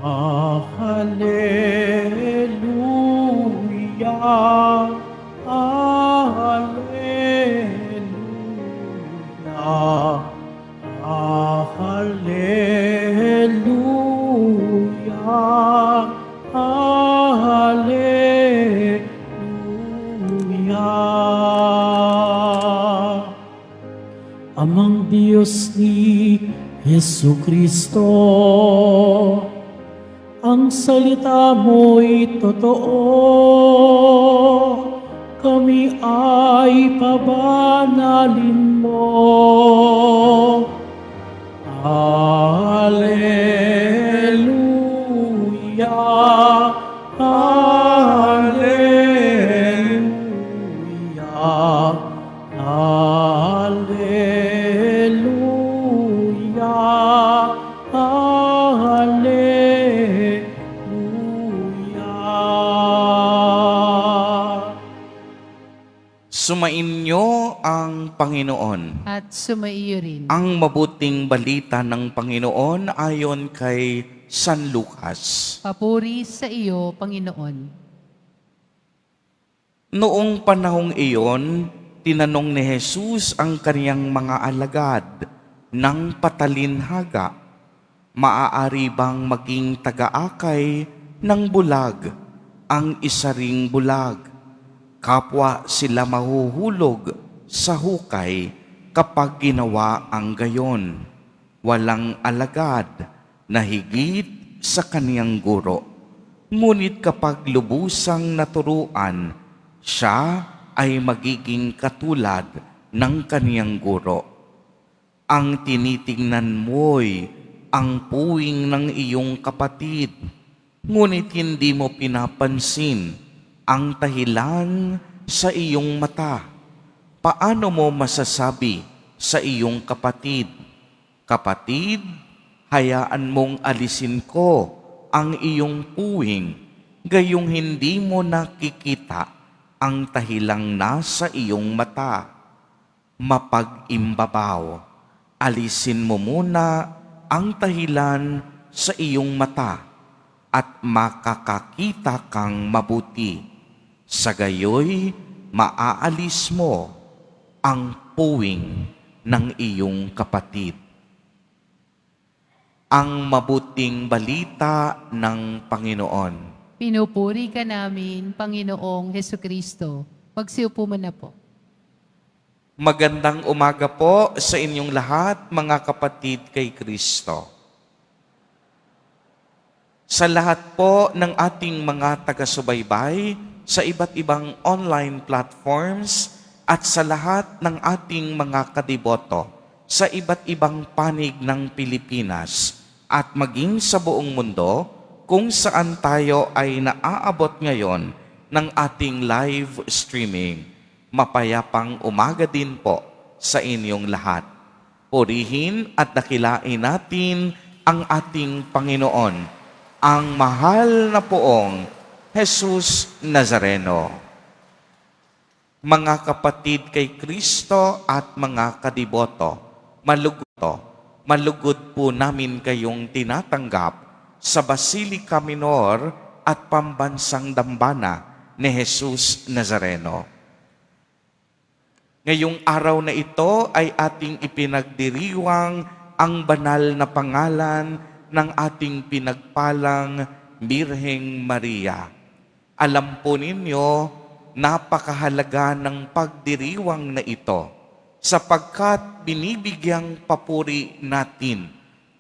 Hallelujah, Hallelujah, Hallelujah, Hallelujah. Amang Diyos ni Jesu Kristo, ang salita mo'y totoo, kami ay pabanalin mo. Hallelujah, Hallelujah, Hallelujah, Hallelujah. Sumainyo ang Panginoon. At sumaiyo rin. Ang mabuting balita ng Panginoon ayon kay San Lucas. Papuri sa iyo, Panginoon. Noong panahong iyon, tinanong ni Jesus ang kaniyang mga alagad ng patalinhaga, maaari bang maging tagaakay ng bulag ang isa ring bulag? Kapwa sila mahuhulog sa hukay kapag ginawa ang gayon. Walang alagad na higit sa kaniyang guro. Ngunit kapag lubusang naturuan, siya ay magiging katulad ng kaniyang guro. Ang tinitingnan mo'y ang puwing ng iyong kapatid, ngunit hindi mo pinapansin ang dahilan sa iyong mata. Paano mo masasabi sa iyong kapatid, "Kapatid, hayaan mong alisin ko ang iyong puwing," gayong hindi mo nakikita ang dahilang nasa iyong mata? Mapag-imbabaw, alisin mo muna ang dahilan sa iyong mata at makakakita kang mabuti. Sa gayoy, maaalis mo ang puwing ng iyong kapatid. Ang mabuting balita ng Panginoon. Pinupuri ka namin, Panginoong Hesukristo. Magsiupo mo na po. Magandang umaga po sa inyong lahat, mga kapatid kay Kristo. Sa lahat po ng ating mga taga-subaybay sa iba't ibang online platforms at sa lahat ng ating mga kadiboto sa iba't ibang panig ng Pilipinas at maging sa buong mundo kung saan tayo ay naaabot ngayon ng ating live streaming. Mapayapang umaga din po sa inyong lahat. Purihin at dakilain natin ang ating Panginoon, ang mahal na poong Jesus Nazareno. Mga kapatid kay Kristo at mga kadiboto, malugod po namin kayong tinatanggap sa Basilica Minor at Pambansang Dambana ni Jesus Nazareno. Ngayong araw na ito ay ating ipinagdiriwang ang banal na pangalan ng ating pinagpalang Birheng Maria. Alam po ninyo, napakahalaga ng pagdiriwang na ito sapagkat binibigyang papuri natin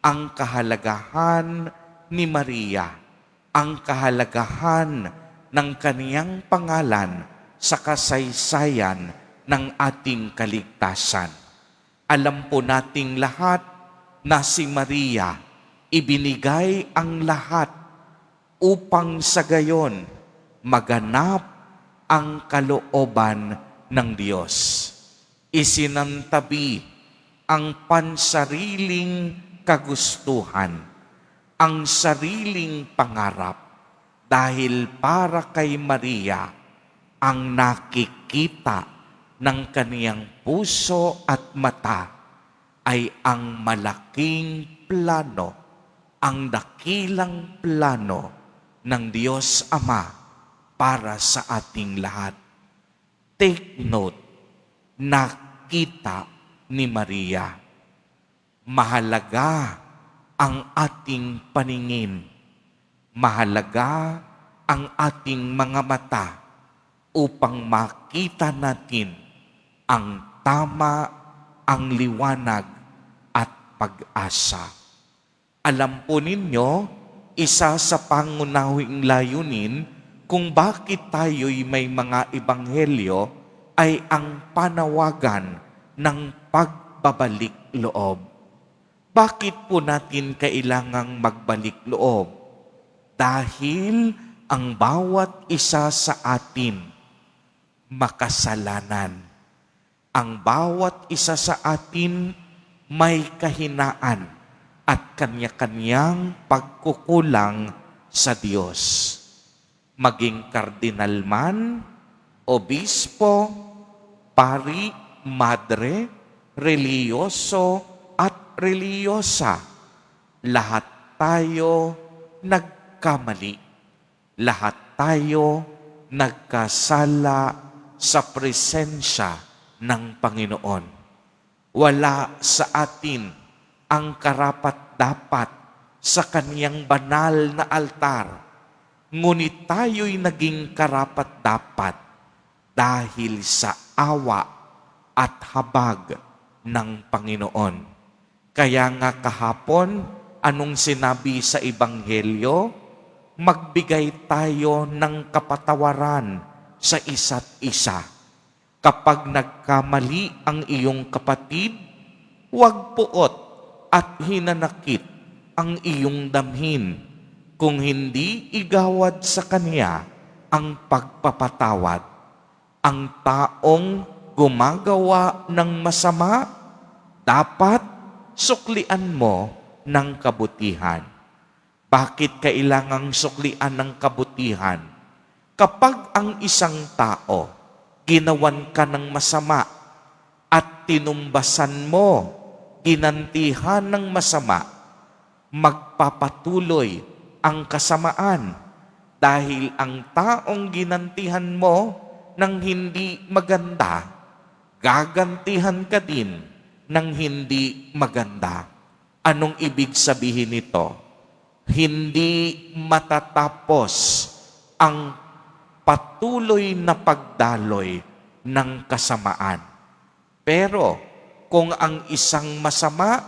ang kahalagahan ni Maria, ang kahalagahan ng kaniyang pangalan sa kasaysayan ng ating kaligtasan. Alam po nating lahat na si Maria ibinigay ang lahat upang sa gayon maganap ang kalooban ng Diyos. Isinantabi ang pansariling kagustuhan, ang sariling pangarap, dahil para kay Maria ang nakikita ng kaniyang puso at mata ay ang malaking plano, ang dakilang plano ng Diyos Ama para sa ating lahat. Take note, nakita ni Maria. Mahalaga ang ating paningin. Mahalaga ang ating mga mata upang makita natin ang tama, ang liwanag at pag-asa. Alam po ninyo, isa sa pangunahing layunin kung bakit tayo'y may mga ebanghelyo ay ang panawagan ng pagbabalik loob. Bakit po natin kailangang magbalik loob? Dahil ang bawat isa sa atin makasalanan. Ang bawat isa sa atin may kahinaan at kanya-kanyang pagkukulang sa Diyos. Maging kardinal man, obispo, pari, madre, reliyoso at reliyosa, lahat tayo nagkamali. Lahat tayo nagkasala sa presensya ng Panginoon. Wala sa atin ang karapat-dapat sa Kaniyang banal na altar. Ngunit tayo'y naging karapat-dapat dahil sa awa at habag ng Panginoon. Kaya nga kahapon, anong sinabi sa Ebanghelyo? Magbigay tayo ng kapatawaran sa isa't isa. Kapag nagkamali ang iyong kapatid, huwag puot at hinanakit ang iyong damhin, kung hindi igawad sa kanya ang pagpapatawad. Ang taong gumagawa ng masama, dapat suklian mo ng kabutihan. Bakit kailangang suklian ng kabutihan? Kapag ang isang tao ginawan ka ng masama at tinumbasan mo, ginantihan ng masama, magpapatuloy ang kasamaan dahil ang taong ginantihan mo ng hindi maganda, gagantihan ka din ng hindi maganda. Anong ibig sabihin nito? Hindi matatapos ang patuloy na pagdaloy ng kasamaan. Pero kung ang isang masama,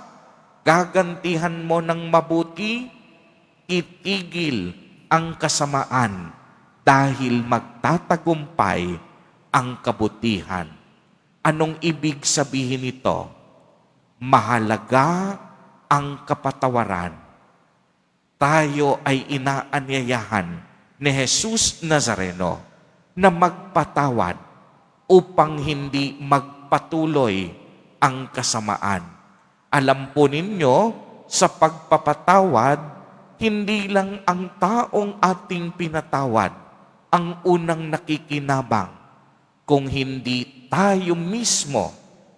gagantihan mo ng mabuti, itigil ang kasamaan dahil magtatagumpay ang kabutihan. Anong ibig sabihin nito? Mahalaga ang kapatawaran. Tayo ay inaanyayahan ni Jesus Nazareno na magpatawad upang hindi magpatuloy ang kasamaan. Alam po ninyo, sa pagpapatawad, hindi lang ang taong ating pinatawad ang unang nakikinabang, kung hindi tayo mismo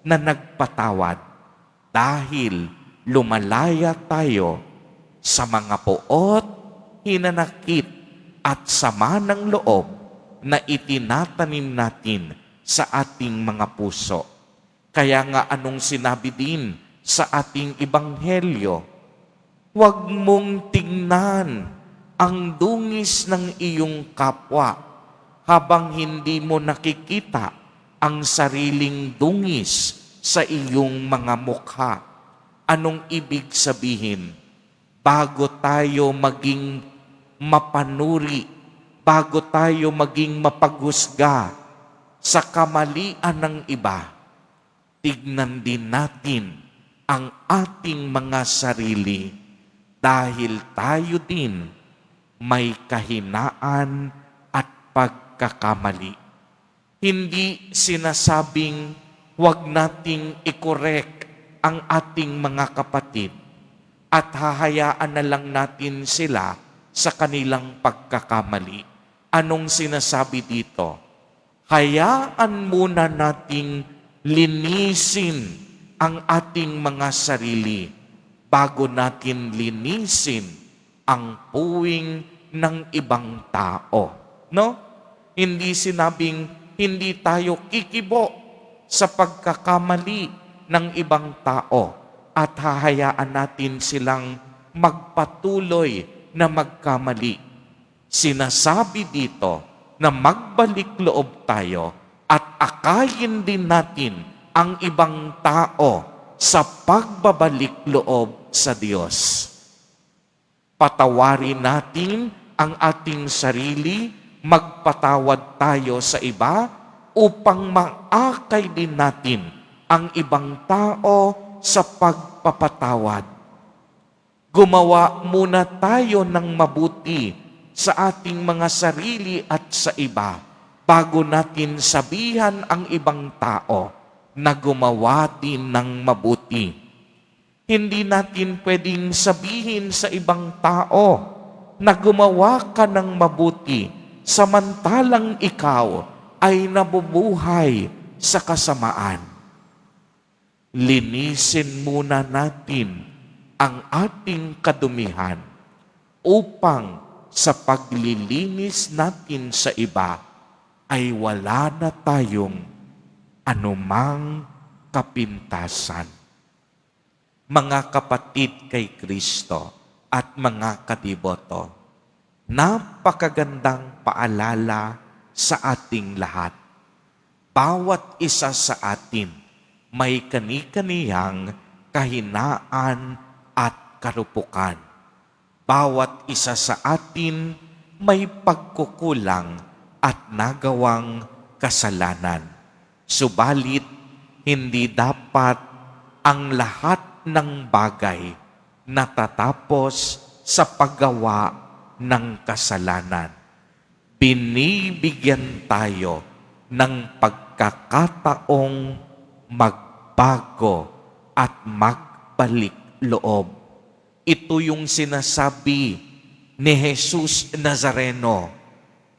na nagpatawad dahil lumalaya tayo sa mga poot, hinanakit at sama ng loob na itinatanim natin sa ating mga puso. Kaya nga anong sinabi din sa ating ebanghelyo, huwag mong tingnan ang dungis ng iyong kapwa habang hindi mo nakikita ang sariling dungis sa iyong mga mukha. Anong ibig sabihin? Bago tayo maging mapanuri, bago tayo maging mapaghusga sa kamalian ng iba, tignan din natin ang ating mga sarili dahil tayo din may kahinaan at pagkakamali. Hindi sinasabing huwag nating i-correct ang ating mga kapatid at hahayaan na lang natin sila sa kanilang pagkakamali. Anong sinasabi dito? Hayaan muna nating linisin ang ating mga sarili bago natin linisin ang puwing ng ibang tao. No? Hindi sinabing hindi tayo kikibo sa pagkakamali ng ibang tao at hahayaan natin silang magpatuloy na magkamali. Sinasabi dito na magbalik loob tayo at akayin din natin ang ibang tao sa pagbabalik loob sa Diyos. Patawarin natin ang ating sarili, magpatawad tayo sa iba upang maakay din natin ang ibang tao sa pagpapatawad. Gumawa muna tayo ng mabuti sa ating mga sarili at sa iba bago natin sabihan ang ibang tao na gumawa din ng mabuti. Hindi natin pwedeng sabihin sa ibang tao na gumawa ka ng mabuti samantalang ikaw ay nabubuhay sa kasamaan. Linisin muna natin ang ating kadumihan upang sa paglilinis natin sa iba ay wala na tayong anumang kapintasan. Mga kapatid kay Kristo at mga kadiboto, napakagandang paalala sa ating lahat. Bawat isa sa atin may kani-kaniyang kahinaan at karupukan. Bawat isa sa atin may pagkukulang at nagawang kasalanan. Subalit, hindi dapat ang lahat ng bagay natatapos sa paggawa ng kasalanan. Binibigyan tayo ng pagkakataong magbago at magbalik loob. Ito yung sinasabi ni Jesus Nazareno,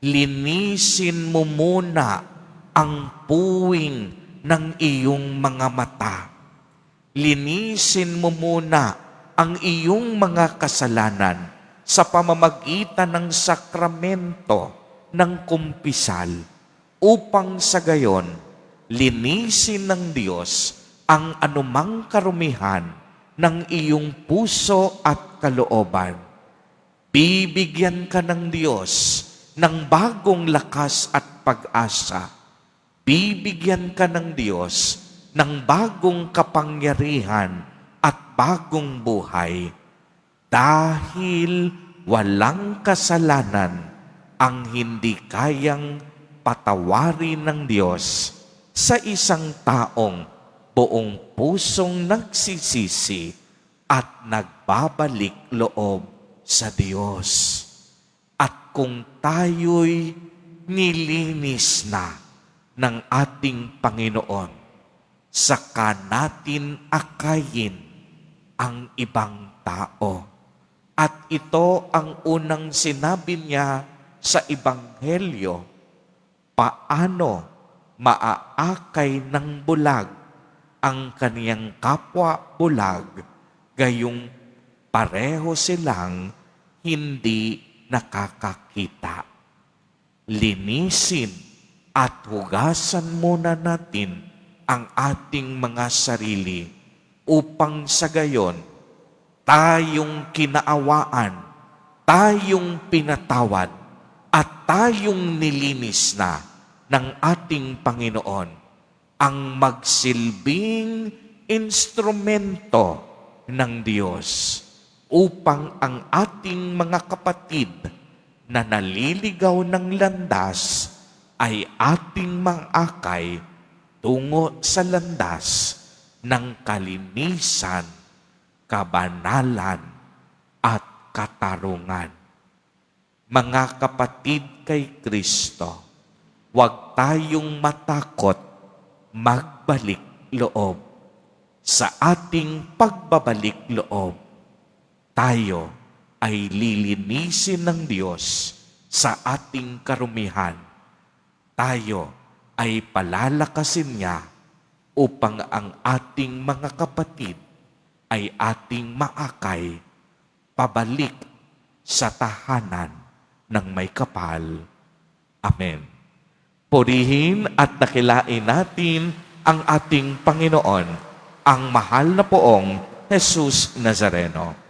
linisin mo muna ang puwing ng iyong mga mata. Linisin mo muna ang iyong mga kasalanan sa pamamagitan ng sakramento ng kumpisal upang sa gayon linisin ng Diyos ang anumang karumihan ng iyong puso at kalooban. Bibigyan ka ng Diyos ng bagong lakas at pag-asa. Bibigyan ka ng Diyos ng bagong kapangyarihan at bagong buhay. Dahil walang kasalanan ang hindi kayang patawarin ng Diyos sa isang taong buong pusong nagsisisi at nagbabalik loob sa Diyos. At kung tayo'y nilinis na ng ating Panginoon, saka natin akayin ang ibang tao. At ito ang unang sinabi niya sa Ebanghelyo, paano maaakay ng bulag ang kaniyang kapwa bulag, gayong pareho silang hindi nakakakita. Linisin at hugasan muna natin ang ating mga sarili upang sa gayon tayong kinaawaan, tayong pinatawad at tayong nilinis na ng ating Panginoon ang magsilbing instrumento ng Diyos upang ang ating mga kapatid na naliligaw ng landas ay ating mangakay tungo sa landas ng kalinisan, kabanalan, at katarungan. Mga kapatid kay Kristo, huwag tayong matakot magbalik loob. Sa ating pagbabalik loob, tayo ay lilinisin ng Diyos sa ating karumihan. Tayo ay palalakasin niya upang ang ating mga kapatid ay ating maakay pabalik sa tahanan ng may kapal. Amen. Purihin at dakilain natin ang ating Panginoon, ang mahal na poong Jesus Nazareno.